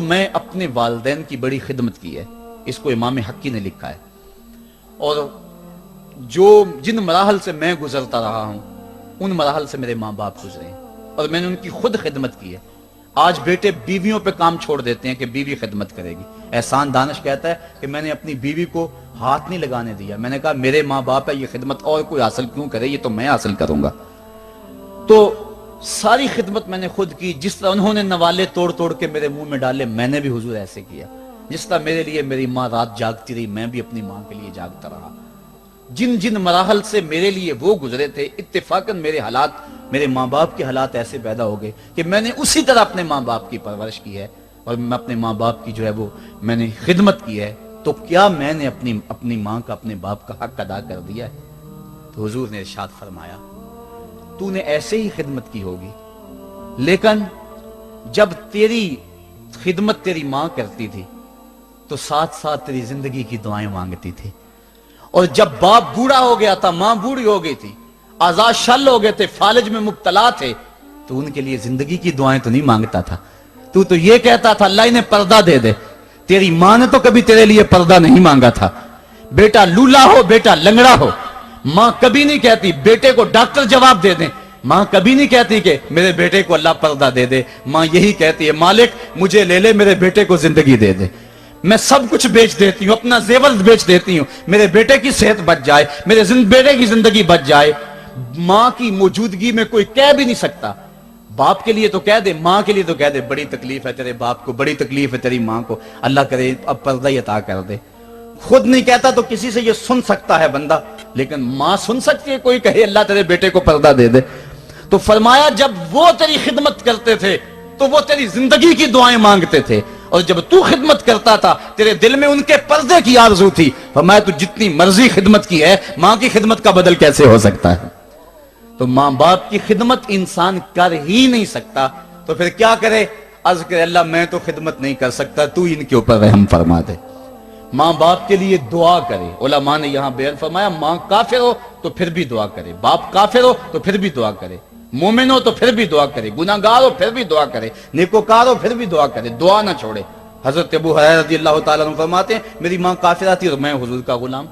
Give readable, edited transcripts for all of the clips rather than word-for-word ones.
میں اپنے والدین کی بڑی خدمت کی ہے، اس کو امام حقی نے لکھا ہے، اور جن مراحل سے میں گزرتا رہا ہوں ان مراحل سے میرے ماں باپ گزرے ہیں اور میں نے ان کی خود خدمت کی ہے۔ آج بیٹے بیویوں پہ کام چھوڑ دیتے ہیں کہ بیوی خدمت کرے گی۔ احسان دانش کہتا ہے کہ میں نے اپنی بیوی کو ہاتھ نہیں لگانے دیا، میں نے کہا میرے ماں باپ ہے، یہ خدمت اور کوئی حاصل کیوں کرے، یہ تو میں حاصل کروں گا۔ تو ساری خدمت میں نے خود کی، جس طرح انہوں نے نوالے توڑ توڑ کے میرے منہ میں ڈالے میں نے بھی حضور ایسے کیا، جس طرح میرے لیے میری ماں رات جاگتی رہی میں بھی اپنی ماں کے لیے جاگتا رہا۔ جن مراحل سے میرے لیے وہ گزرے تھے، اتفاقاً میرے حالات، میرے ماں باپ کے حالات ایسے پیدا ہو گئے کہ میں نے اسی طرح اپنے ماں باپ کی پرورش کی ہے اور میں اپنے ماں باپ کی جو ہے وہ میں نے خدمت کی ہے۔ تو کیا میں نے اپنی ماں کا، اپنے باپ کا حق ادا کر دیا ہے؟ تو حضور نے ارشاد فرمایا تو نے ایسے ہی خدمت کی ہوگی، لیکن جب تیری خدمت تیری ماں کرتی تھی تو ساتھ ساتھ تیری زندگی کی دعائیں مانگتی تھی، اور جب باپ بوڑھا ہو گیا تھا، ماں بوڑھی ہو گئی تھی، آزاد شل ہو گئے تھے، فالج میں مبتلا تھے، تو ان کے لیے زندگی کی دعائیں تو نہیں مانگتا تھا، تو یہ کہتا تھا اللہ انہیں پردہ دے دے۔ تیری ماں نے تو کبھی تیرے لیے پردہ نہیں مانگا تھا، بیٹا لولا ہو، بیٹا لنگڑا ہو، ماں کبھی نہیں کہتی بیٹے کو ڈاکٹر جواب دے دیں، ماں کبھی نہیں کہتی کہ میرے بیٹے کو اللہ پردہ دے دے، ماں یہی کہتی ہے مالک مجھے لے لے، میرے بیٹے کو زندگی دے دے، میں سب کچھ بیچ دیتی ہوں، اپنا زیور بیچ دیتی ہوں، میرے بیٹے کی صحت بچ جائے، میرے بیٹے کی زندگی بچ جائے۔ ماں کی موجودگی میں کوئی کہہ بھی نہیں سکتا، باپ کے لیے تو کہہ دے، ماں کے لیے تو کہہ دے بڑی تکلیف ہے تیرے باپ کو، بڑی تکلیف ہے تیری ماں کو، اللہ کرے اب پردہ ہی عطا کر دے۔ خود نہیں کہتا تو کسی سے یہ سن سکتا ہے بندہ، لیکن ماں سن سکتی ہے کوئی کہے اللہ تیرے بیٹے کو پردہ دے دے۔ تو فرمایا جب وہ تیری خدمت کرتے تھے تو وہ تیری زندگی کی دعائیں مانگتے تھے، اور جب تو خدمت کرتا تھا تیرے دل میں ان کے پردے کی آرزو تھی۔ فرمایا تو جتنی مرضی خدمت کی ہے، ماں کی خدمت کا بدل کیسے ہو سکتا ہے؟ تو ماں باپ کی خدمت انسان کر ہی نہیں سکتا تو پھر کیا کرے؟ عرض کرے اللہ میں تو خدمت نہیں کر سکتا، تو ان کے اوپر رحم فرما دے۔ ماں باپ کے لیے دعا کرے۔ علماء نے یہاں بیان فرمایا ماں کافر ہو تو پھر بھی دعا کرے، باپ کافر ہو تو پھر بھی دعا کرے، مومن ہو تو پھر بھی دعا کرے، گناہگار ہو پھر بھی دعا کرے، نیکوکار ہو پھر بھی دعا کرے، دعا نہ چھوڑے۔ حضرت ابو ہریرہ رضی اللہ تعالیٰ عنہ فرماتے ہیں میری ماں کافرہ تھی اور میں حضور کا غلام،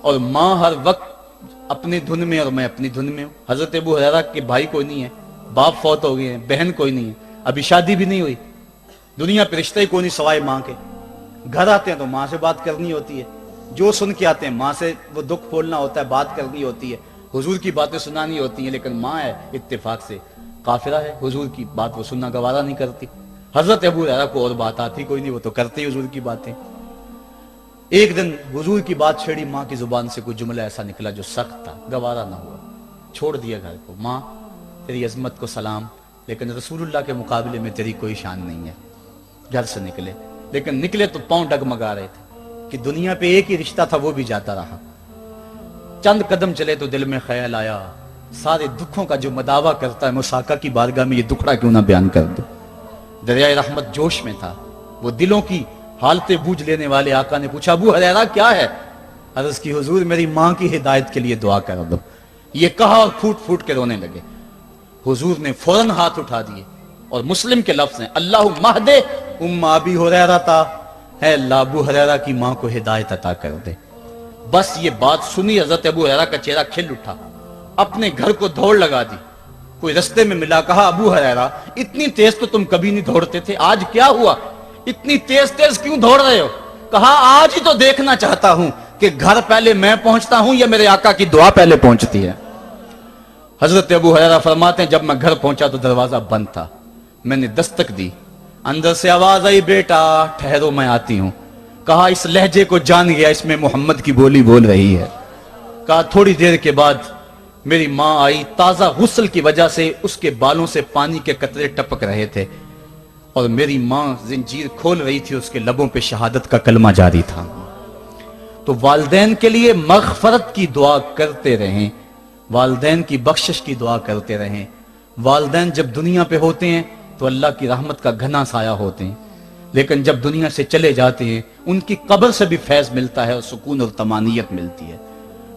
اور ماں ہر وقت اپنی دھن میں اور میں اپنی دھن میں ہوں۔ حضرت ابو ہریرہ کے بھائی کوئی نہیں ہے، باپ فوت ہو گئے ہیں، بہن کوئی نہیں ہے، ابھی شادی بھی نہیں ہوئی، دنیا پہ رشتہ ہی کوئی نہیں سوائے ماں کے۔ گھر آتے ہیں تو ماں سے بات کرنی ہوتی ہے، جو سن کے آتے ہیں ماں سے وہ دکھ کھولنا ہوتا ہے، بات کرنی ہوتی ہے، حضور کی باتیں سنانی ہوتی ہیں، لیکن ماں ہے اتفاق سے کافرہ ہے، حضور کی بات وہ سننا گوارا نہیں کرتی۔ حضرت ابو ہریرہ کو اور بات آتی کوئی نہیں، وہ تو کرتے ہی حضور کی باتیں۔ ایک دن حضور کی بات چھیڑی، ماں کی زبان سے کوئی جملہ ایسا نکلا جو سخت تھا، گوارا نہ ہوا، چھوڑ دیا گھر کو۔ ماں تیری عظمت کو سلام، لیکن رسول اللہ کے مقابلے میں تیری کوئی شان نہیں ہے۔ گھر سے نکلے، لیکن نکلے تو پاؤں ڈگمگا رہے تھے کہ دنیا پہ ایک ہی رشتہ تھا وہ بھی جاتا رہا۔ چند قدم چلے تو دل میں خیال آیا سارے دکھوں کا جو مداوع کرتا ہے مساقہ کی بارگاہ میں یہ دکھڑا کیوں نہ بیان کر دو۔ دریائے رحمت جوش میں تھا، وہ دلوں کی حالتیں بوجھ لینے والے آقا نے پوچھا ابو ہریرہ کیا ہے؟ عرض کی حضور میری ماں کی ہدایت کے لیے دعا کر دو۔ یہ کہا اور پھوٹ پھوٹ کے رونے لگے۔ حضور نے فوراً ہاتھ اٹھا دیے اور مسلم کے لفظ ہیں اللہم اہد ام ابی ہریرہ، اے اللہ ابو ہریرہ کی ماں کو ہدایت عطا کر دے۔ بس یہ بات سنی حضرت ابو ہریرہ کا چہرہ کھل اٹھا، اپنے گھر کو دوڑ لگا دی۔ کوئی رستے میں ملا، کہا ابو ہریرہ اتنی تیز تو تم کبھی نہیں دوڑتے تھے، آج کیا ہوا؟ اتنی تیز تیز کیوں دوڑ رہے ہو؟ کہا آج ہی تو دیکھنا چاہتا ہوں کہ گھر پہلے میں پہنچتا ہوں یا میرے آقا کی دعا پہلے پہنچتی ہے۔ حضرت ابو ہریرہ فرماتے ہیں جب میں گھر پہنچا تو دروازہ بند تھا، میں نے دستک دی، اندر سے آواز آئی بیٹا ٹھہرو میں آتی ہوں۔ کہا اس لہجے کو جان گیا، اس میں محمد کی بولی بول رہی ہے۔ کہا تھوڑی دیر کے بعد میری ماں آئی، تازہ غسل کی وجہ سے اس کے بالوں سے پانی کے قطرے ٹپک رہے تھے، اور میری ماں زنجیر کھول رہی تھی، اس کے لبوں پہ شہادت کا کلمہ جاری تھا۔ تو والدین کے لیے مغفرت کی دعا کرتے رہیں، والدین کی بخشش کی دعا کرتے رہیں۔ والدین جب دنیا پہ ہوتے ہیں تو اللہ کی رحمت کا گھنا سایہ ہوتے ہیں، لیکن جب دنیا سے چلے جاتے ہیں ان کی قبر سے بھی فیض ملتا ہے اور سکون اور طمانینت ملتی ہے۔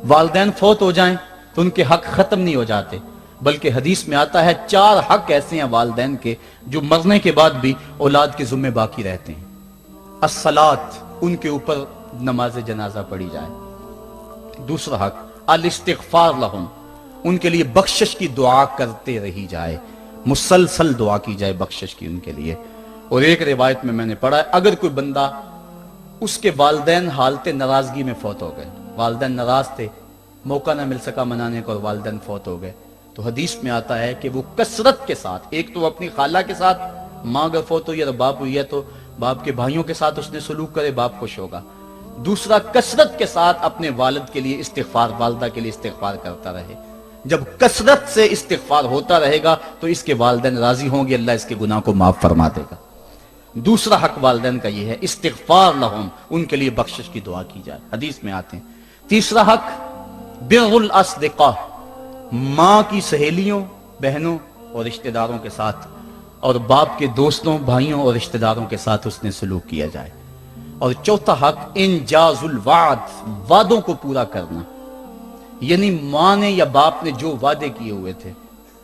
والدین فوت ہو جائیں تو ان کے حق ختم نہیں ہو جاتے، बल्कि हदीस में आता है 4 हक ऐसे हैं वालिदैन के जो मरने के बाद भी औलाद के जुम्मे बाकी रहते हैं। अस्सलात, उनके ऊपर नमाज जनाजा पढ़ी जाए। दूसरा हक अल इस्तिगफार लहुम, उनके लिए बख्शिश की दुआ करते रही जाए, मुसलसल दुआ की जाए बख्शिश की उनके लिए। और एक रिवायत में मैंने पढ़ा है अगर कोई बंदा, उसके वालिदैन हालत नाराजगी में फौत हो गए, वालिदैन नाराज थे, मौका ना मिल सका मनाने को और वालिदैन फौत हो गए, तो हदीस में आता है कि वो कसरत के साथ, एक तो अपनी खाला के साथ, माँ अगर फौत हुई है तो बाप हुई है तो बाप के भाइयों के साथ उसने सलूक करे, बाप खुश होगा। दूसरा, कसरत के साथ अपने वालिद के लिए इस्तिगफार, वालिदा के लिए इस्तिगफार करता रहे। जब कसरत से इस्तिगफार होता रहेगा तो इसके वालिदैन राजी होंगे, अल्लाह इसके गुनाह को माफ फरमा देगा। दूसरा हक वालिदैन का यह है इस्तिगफार लहुम, उनके लिए बख्शिश की दुआ की जाए, हदीस में आते हैं। तीसरा हक बिर्रुल अस्दिका, माँ की सहेलियों, बहनों और रिश्तेदारों के साथ, और बाप के दोस्तों, भाइयों और रिश्तेदारों के साथ उसने सलूक किया जाए। और चौथा हक इंजाजुल वाद, वादों को पूरा करना, यानी माँ ने या बाप ने जो वादे किए हुए थे,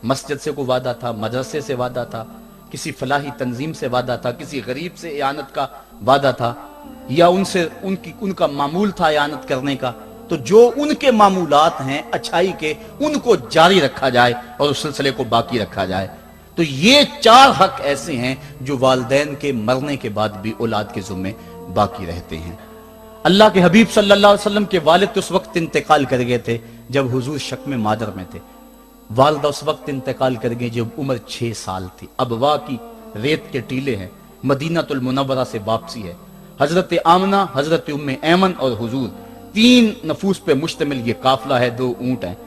मस्जिद से कोई वादा था, मदरसे से वादा था, किसी फलाही तंजीम से वादा था, किसी गरीब से इयानत का वादा था, या उनसे उनका मामूल था इयानत करने का, तो जो उनके मामूलात हैं अच्छाई के, उनको जारी रखा जाए और उस सिलसिले को बाकी रखा जाए। तो ये 4 हक ऐसे हैं जो वालिदैन के मरने के बाद भी औलाद के जुम्मे बाकी रहते हैं। अल्लाह के हबीब सल्लल्लाहु अलैहि वसल्लम के वालिद उस वक्त इंतकाल कर गए थे जब हुजूर शक में मादर में थे, वालिदा उस वक्त इंतकाल कर गई जब उम्र 6 साल थी। अबवा की रेत के टीले हैं, मदीनातुल मुनव्वरा से वापसी है, हजरत आमना, हजरत उम्मे ऐमन और हुजूर, 3 नफूस पे मुश्तमिल ये काफिला है, 2 ऊंट हैं।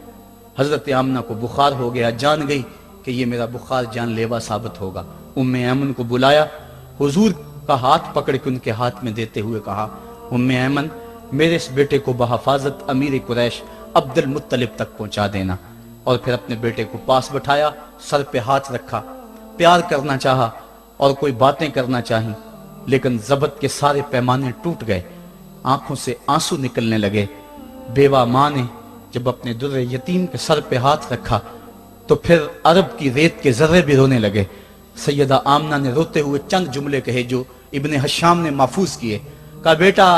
हजरत आमना को बुखार हो गया, जान गई कि ये मेरा बुखार जानलेवा साबित होगा। उम्मे ऐमन को बुलाया, हुजूर का हाथ पकड़ के उनके हाथ में देते हुए कहा, उम्मे ऐमन, मेरे इस बेटे को बहफाजत अमीर कुरैश अब्दुल मुत्तलिब तक पहुंचा देना। और फिर अपने बेटे को पास बैठाया, सर पे हाथ रखा, प्यार करना चाहा और कोई बातें करना चाही, लेकिन जबत के सारे पैमाने टूट गए, आंखों से आंसू निकलने लगे। बेवा माँ ने जब अपने दुर्रे यतीम के सर पे हाथ रखा तो फिर अरब की रेत के जर्रे भी रोने लगे। सैयदा आमना ने रोते हुए चंद जुमले कहे जो इब्ने हशाम ने महफूज किए। कहा, बेटा,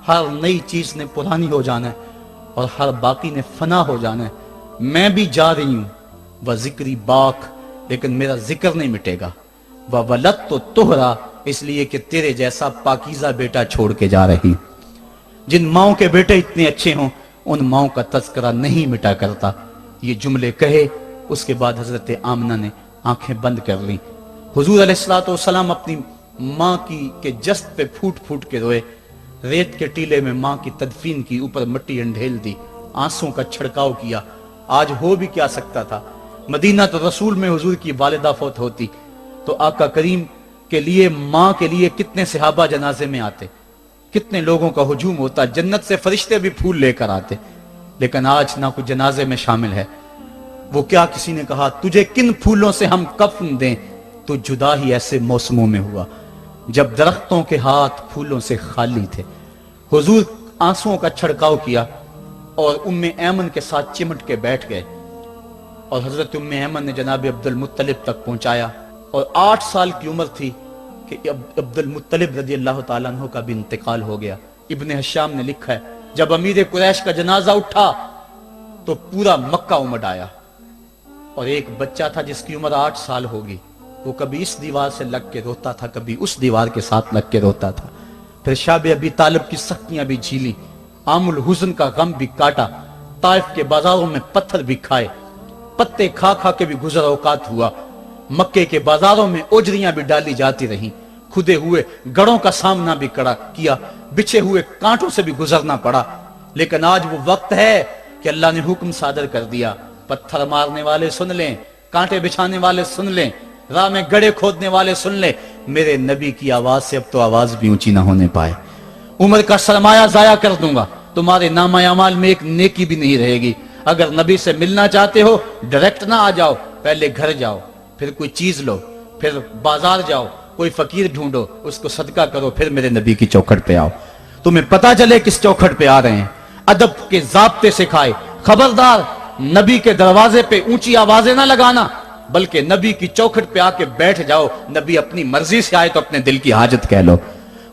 हर नई चीज ने पुरानी हो जाना है और हर बाकी ने फना हो जाना है। मैं भी जा रही हूं, वह जिक्री बाक, लेकिन मेरा जिक्र नहीं मिटेगा। वह वलत तो तुहरा, इसलिए कि तेरे जैसा पाकीज़ा बेटा छोड़ के जा रही। जिन माओं के बेटे इतने अच्छे हों उन माओं का तज़किरा नहीं मिटा करता। ये जुमले कहे, उसके बाद हजरत आमना ने आंखें बंद कर ली। हुजूर अलैहिस्सलातु वस्सलाम अपनी माँ की के जस्त पे फूट फूट के रोए। रेत के टीले में माँ की तदफीन की, ऊपर मिट्टी अंढेल दी, आंसुओं का छिड़काव किया। आज हो भी क्या सकता था, मदीना तो रसूल में हुजूर की वालिदा फौत होती तो आका करीम के लिए, माँ के लिए कितने सहाबा जनाजे में आते, कितने लोगों का हुजूम होता, जन्नत से फरिश्ते भी फूल लेकर आते। लेकिन आज ना कोई जनाजे में शामिल है। वो क्या, किसी ने कहा, तुझे किन फूलों से हम कफन दें, तो जुदा ही ऐसे मौसमों में हुआ जब दरख्तों के हाथ फूलों से खाली थे। हुजूर आंसुओं का छिड़काव किया और उम्मे ऐमन के साथ चिमट के बैठ गए और हजरत उम्मे ऐमन ने जनाब अब्दुल मुत्तलिब तक पहुंचाया। और 8 साल की उम्र थी कि अब्दुल मुत्तलिब रजी अल्लाह तआला अन्हु का भी इंतकाल हो गया। इब्ने हशाम ने लिखा है, जब अमीर कुरैश का जनाजा उठा तो पूरा मक्का उमड़ आया। और एक बच्चा था जिसकी उम्र 8 साल होगी, वो कभी इस दीवार से लग के रोता था, कभी उस दीवार के साथ लग के रोता था। फिर शाब अबी तालिब की सख्तियां भी झीली, आमुल हुज़न का गम भी काटा, ताइफ के बाजारों में पत्थर भी खाए, पत्ते खा खा के भी गुजर औकात हुआ। मक्के के बाजारों में ओजरियां भी डाली जाती रहीं, खुदे हुए गढ़ों का सामना भी किया, बिछे हुए कांटों से भी गुजरना पड़ा। लेकिन आज वो वक्त है कि अल्लाह ने हुक्म सादर कर दिया, पत्थर मारने वाले सुन लें, कांटे बिछाने वाले सुन लें, राह में गड़े खोदने वाले सुन ले, मेरे नबी की आवाज से अब तो आवाज भी ऊंची ना होने पाए। उम्र का सरमाया जाया कर दूंगा, तुम्हारे नामा अमाल में एक नेकी भी नहीं रहेगी। अगर नबी से मिलना चाहते हो डायरेक्ट ना आ जाओ, पहले घर जाओ, फिर कोई चीज लो, फिर बाजार जाओ, कोई फकीर ढूंढो, उसको सदका करो, फिर मेरे नबी की चौखट पे आओ, तुम्हें पता चले किस चौखट पे आ रहे हैं। अदब के जाब्ते सिखाए, खबरदार नबी के दरवाजे पे ऊंची आवाजें ना लगाना, बल्कि नबी की चौखट पे आके बैठ जाओ। नबी अपनी मर्जी से आए तो अपने दिल की हाजत कह लो।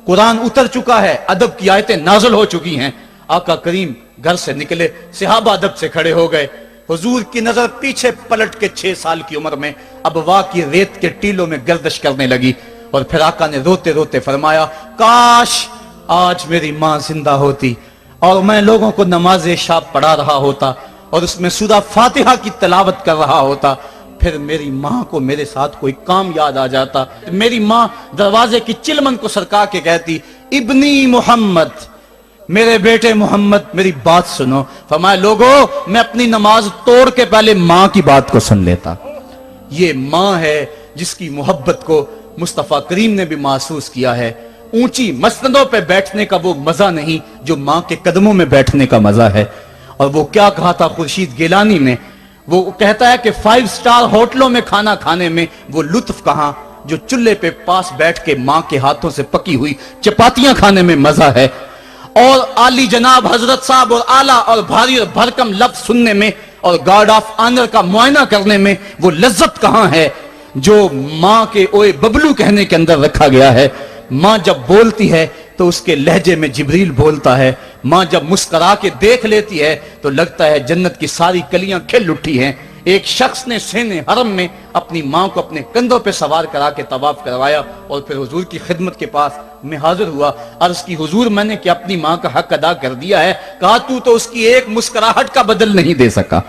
कुरान उतर चुका है, अदब की आयतें नाज़िल हो चुकी हैं। आका करीम घर से निकले, सहाबा अदब से खड़े हो गए। हुजूर की नजर पीछे पलट के 6 साल की उम्र में अबवा की रेत के टीलों में गर्दिश करने लगी। और फिर आका ने रोते रोते फरमाया, काश आज मेरी माँ जिंदा होती और मैं लोगों को नमाज शाब पढ़ा रहा होता और उसमें सूरा फातिहा की तिलावत कर रहा होता। फिर मेरी माँ को मेरे साथ कोई काम याद आ जाता। मेरी माँ दरवाजे की चिलमन को सरका के कहती, इब्नी मोहम्मद, मेरे बेटे मोहम्मद मेरी बात सुनो। फरमाया, लोगों मैं अपनी नमाज तोड़ के पहले माँ की बात को सुन लेता। ये माँ है जिसकी मोहब्बत को मुस्तफा करीम ने भी महसूस किया है। ऊंची मसनदों पे बैठने का वो मजा नहीं जो माँ के कदमों में बैठने का मजा है। और वो क्या कहा था खुर्शीद गिलानी ने, वो कहता है कि 5 स्टार होटलों में खाना खाने में वो लुत्फ कहां जो चूल्हे पे पास बैठ के माँ के हाथों से पकी हुई चपातियां खाने में मजा है। और आली जनाब हजरत साहब और आला और भारी और भरकम लफ्ज सुनने में और गार्ड ऑफ ऑनर का मुआयना करने में वो लज्जत कहां है जो माँ के ओए बबलू कहने के अंदर रखा गया है। माँ जब बोलती है तो उसके लहजे में जिब्रील बोलता है। माँ जब मुस्करा के देख लेती है तो लगता है जन्नत की सारी कलियां खिल उठी हैं। एक शख्स ने सेने हरम में अपनी माँ को अपने कंधों पे सवार करा के तवाफ करवाया और फिर हुजूर की खिदमत के पास में हाजिर हुआ। अर्ज की, हुजूर मैंने क्या अपनी माँ का हक अदा कर दिया है? कहा, तू तो उसकी एक मुस्कुराहट का बदल नहीं दे सका।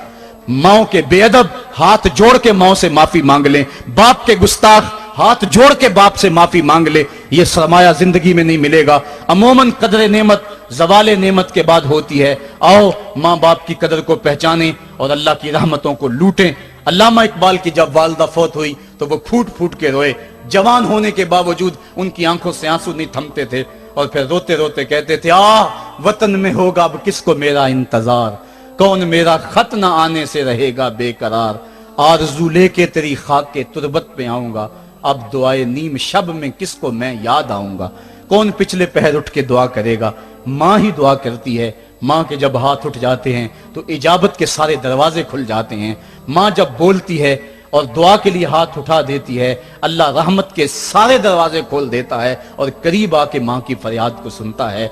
माँ के बेअदब हाथ जोड़ के माँ से माफी मांग ले, बाप के गुस्ताख हाथ जोड़ के बाप से माफी मांग ले। ये सरमाया जिंदगी में नहीं मिलेगा। अमूमन कदर नेमत जवाले नेमत के बाद होती है। आओ माँ बाप की कदर को पहचाने और अल्लाह की रहमतों को लूटें। अल्लामा इकबाल की जब वालदा फौत हुई तो वो फूट फूट के रोए। जवान होने के बावजूद उनकी आंखों से आंसू नहीं थमते थे और फिर रोते रोते कहते थे, वतन में होगा अब किसको मेरा इंतजार, कौन मेरा खत ना आने से रहेगा बेकरार, आरज़ू लेके तेरी खाक के तुरबत पे आऊंगा, अब दुआए नीम शब में किसको मैं याद आऊंगा, कौन पिछले पहर उठ के दुआ करेगा। माँ ही दुआ करती है। माँ के जब हाथ उठ जाते हैं तो इजाबत के सारे दरवाजे खुल जाते हैं। माँ जब बोलती है और दुआ के लिए हाथ उठा देती है, अल्लाह रहमत के सारे दरवाजे खोल देता है और करीब आके माँ की फरियाद को सुनता है।